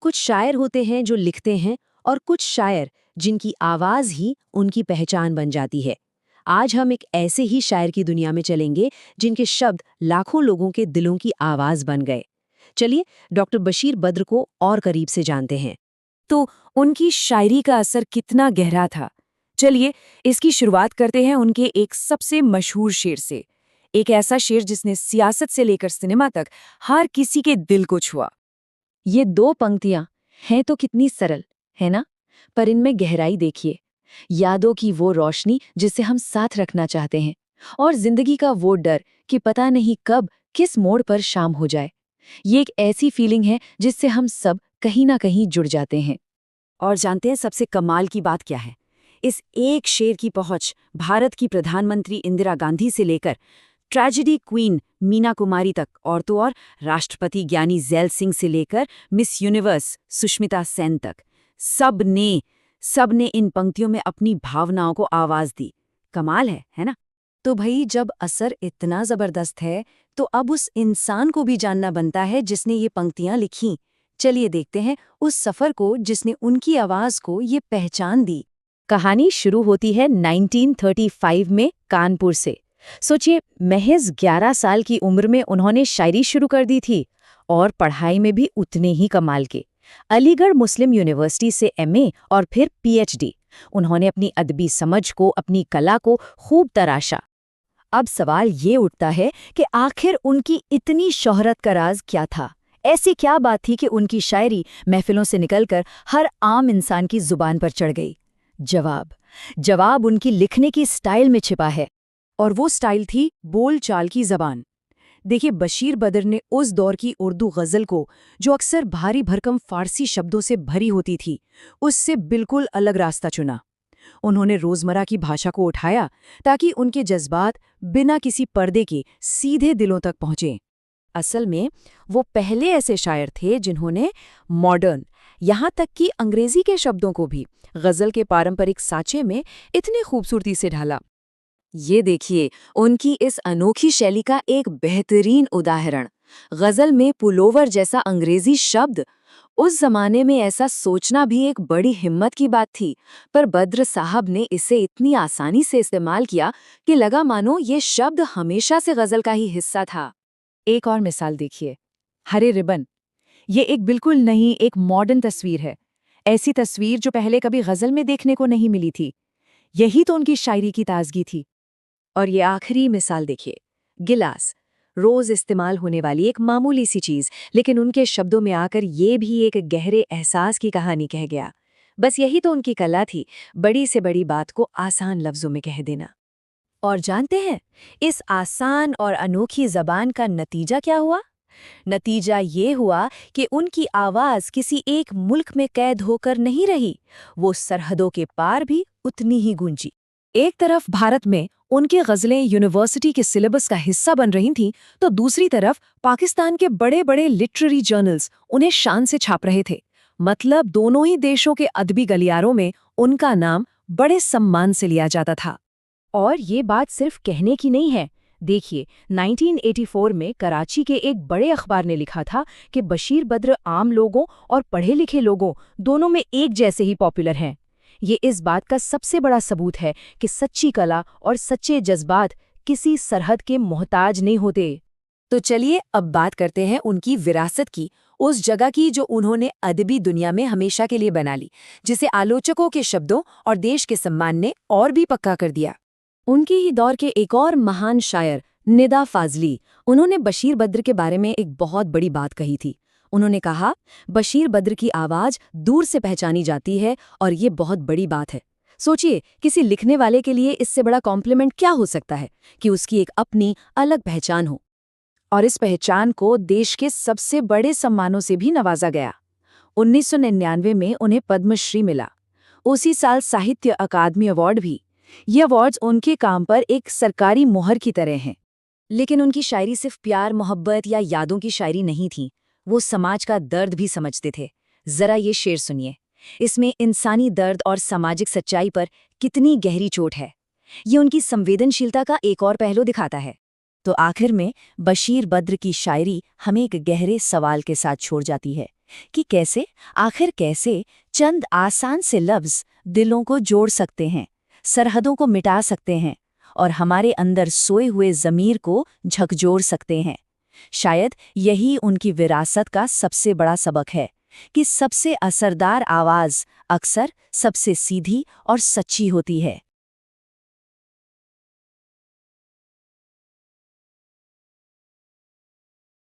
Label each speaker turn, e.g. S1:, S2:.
S1: कुछ शायर होते हैं जो लिखते हैं और कुछ शायर जिनकी आवाज़ ही उनकी पहचान बन जाती है। आज हम एक ऐसे ही शायर की दुनिया में चलेंगे जिनके शब्द लाखों लोगों के दिलों की आवाज़ बन गए। चलिए डॉक्टर बशीर बद्र को और करीब से जानते हैं। तो उनकी शायरी का असर कितना गहरा था। चलिए इसकी शुरुआत करते हैं उनके एक सबसे मशहूर शेर से। एक ऐसा शेर जिसने सियासत से लेकर सिनेमा तक हर किसी के दिल को छुआ। ये दो पंक्तियां हैं तो कितनी सरल, है ना? पर इनमें गहराई देखिए। यादों की वो रोशनी जिसे हम साथ रखना चाहते हैं, और जिंदगी का वो डर कि पता नहीं कब किस मोड़ पर शाम हो जाए। ये एक ऐसी फीलिंग है जिससे हम सब कहीं ना कहीं जुड़ जाते हैं। और जानते हैं सबसे कमाल की बात क्या है? इस एक शेर की पहुंच भारत की प्रधानमंत्री इंदिरा गांधी से लेकर ट्रेजेडी क्वीन मीना कुमारी तक, और तो और राष्ट्रपति ज्ञानी जैल सिंह से लेकर मिस यूनिवर्स सुष्मिता सेन तक, सबने इन पंक्तियों में अपनी भावनाओं को आवाज दी। कमाल है ना? तो भाई जब असर इतना जबरदस्त है तो अब उस इंसान को भी जानना बनता है जिसने ये पंक्तियां लिखीं। चलिए देखते हैं उस सफर को जिसने उनकी आवाज को ये पहचान दी। कहानी शुरू होती है 1935 में कानपुर से। सोचिए, महज 11 साल की उम्र में उन्होंने शायरी शुरू कर दी थी, और पढ़ाई में भी उतने ही कमाल के। अलीगढ़ मुस्लिम यूनिवर्सिटी से एमए और फिर पीएचडी। उन्होंने अपनी अदबी समझ को, अपनी कला को खूब तराशा। अब सवाल ये उठता है कि आखिर उनकी इतनी शोहरत का राज क्या था? ऐसी क्या बात थी कि उनकी शायरी महफिलों से निकलकर हर आम इंसान की जुबान पर चढ़ गई? जवाब उनकी लिखने की स्टाइल में छिपा है, और वो स्टाइल थी बोल चाल की जबान। देखिए, बशीर बद्र ने उस दौर की उर्दू गज़ल को, जो अक्सर भारी भरकम फारसी शब्दों से भरी होती थी, उससे बिल्कुल अलग रास्ता चुना। उन्होंने रोज़मर्रा की भाषा को उठाया ताकि उनके जज्बात बिना किसी पर्दे के सीधे दिलों तक पहुँचें। असल में वो पहले ऐसे शायर थे जिन्होंने मॉडर्न, यहाँ तक कि अंग्रेजी के शब्दों को भी गज़ल के पारंपरिक साँचे में इतनी खूबसूरती से ढाला। ये देखिए उनकी इस अनोखी शैली का एक बेहतरीन उदाहरण, गज़ल में पुलोवर जैसा अंग्रेजी शब्द। उस जमाने में ऐसा सोचना भी एक बड़ी हिम्मत की बात थी, पर बद्र साहब ने इसे इतनी आसानी से इस्तेमाल किया कि लगा मानो ये शब्द हमेशा से गज़ल का ही हिस्सा था। एक और मिसाल देखिए, हरे रिबन। ये एक बिल्कुल नई, एक मॉडर्न तस्वीर है। ऐसी तस्वीर जो पहले कभी गज़ल में देखने को नहीं मिली थी। यही तो उनकी शायरी की ताजगी थी। और ये आखिरी मिसाल देखिए, गिलास। रोज इस्तेमाल होने वाली एक मामूली सी चीज, लेकिन उनके शब्दों में आकर ये भी एक गहरे एहसास की कहानी कह गया। बस यही तो उनकी कला थी, बड़ी से बड़ी बात को आसान लफ्जों में कह देना। और जानते हैं इस आसान और अनोखी जबान का नतीजा क्या हुआ? नतीजा ये हुआ कि उनकी आवाज किसी एक मुल्क में कैद होकर नहीं रही, वो सरहदों के पार भी उतनी ही गूंजी। एक तरफ भारत में उनकी गज़लें यूनिवर्सिटी के सिलेबस का हिस्सा बन रही थीं, तो दूसरी तरफ पाकिस्तान के बड़े बड़े लिटरेरी जर्नल्स उन्हें शान से छाप रहे थे। मतलब दोनों ही देशों के अदबी गलियारों में उनका नाम बड़े सम्मान से लिया जाता था। और ये बात सिर्फ कहने की नहीं है। देखिए, 1984 में कराची के एक बड़े अखबार ने लिखा था कि बशीर बद्र आम लोगों और पढ़े लिखे लोगों दोनों में एक जैसे ही पॉपुलर हैं। ये इस बात का सबसे बड़ा सबूत है कि सच्ची कला और सच्चे जज्बात किसी सरहद के मोहताज नहीं होते। तो चलिए अब बात करते हैं उनकी विरासत की, उस जगह की जो उन्होंने अदबी दुनिया में हमेशा के लिए बना ली, जिसे आलोचकों के शब्दों और देश के सम्मान ने और भी पक्का कर दिया। उनके ही दौर के एक और महान शायर निदा फाजली, उन्होंने बशीर बद्र के बारे में एक बहुत बड़ी बात कही थी। उन्होंने कहा, बशीर बद्र की आवाज दूर से पहचानी जाती है, और ये बहुत बड़ी बात है। सोचिए, किसी लिखने वाले के लिए इससे बड़ा कॉम्प्लीमेंट क्या हो सकता है कि उसकी एक अपनी अलग पहचान हो। और इस पहचान को देश के सबसे बड़े सम्मानों से भी नवाजा गया। 1999 में उन्हें पद्मश्री मिला। उसी साल साहित्य अकादमी अवार्ड भी। ये अवार्ड्स उनके काम पर एक सरकारी मोहर की तरह हैं। लेकिन उनकी शायरी सिर्फ प्यार, मोहब्बत या यादों की शायरी नहीं थी, वो समाज का दर्द भी समझते थे। जरा ये शेर सुनिए, इसमें इंसानी दर्द और सामाजिक सच्चाई पर कितनी गहरी चोट है। ये उनकी संवेदनशीलता का एक और पहलू दिखाता है। तो आखिर में बशीर बद्र की शायरी हमें एक गहरे सवाल के साथ छोड़ जाती है कि कैसे चंद आसान से लफ्ज़ दिलों को जोड़ सकते हैं, सरहदों को मिटा सकते हैं और हमारे अंदर सोए हुए ज़मीर को झकझोर सकते हैं। शायद यही उनकी विरासत का सबसे बड़ा सबक है कि सबसे असरदार आवाज़ अक्सर सबसे सीधी और सच्ची होती है।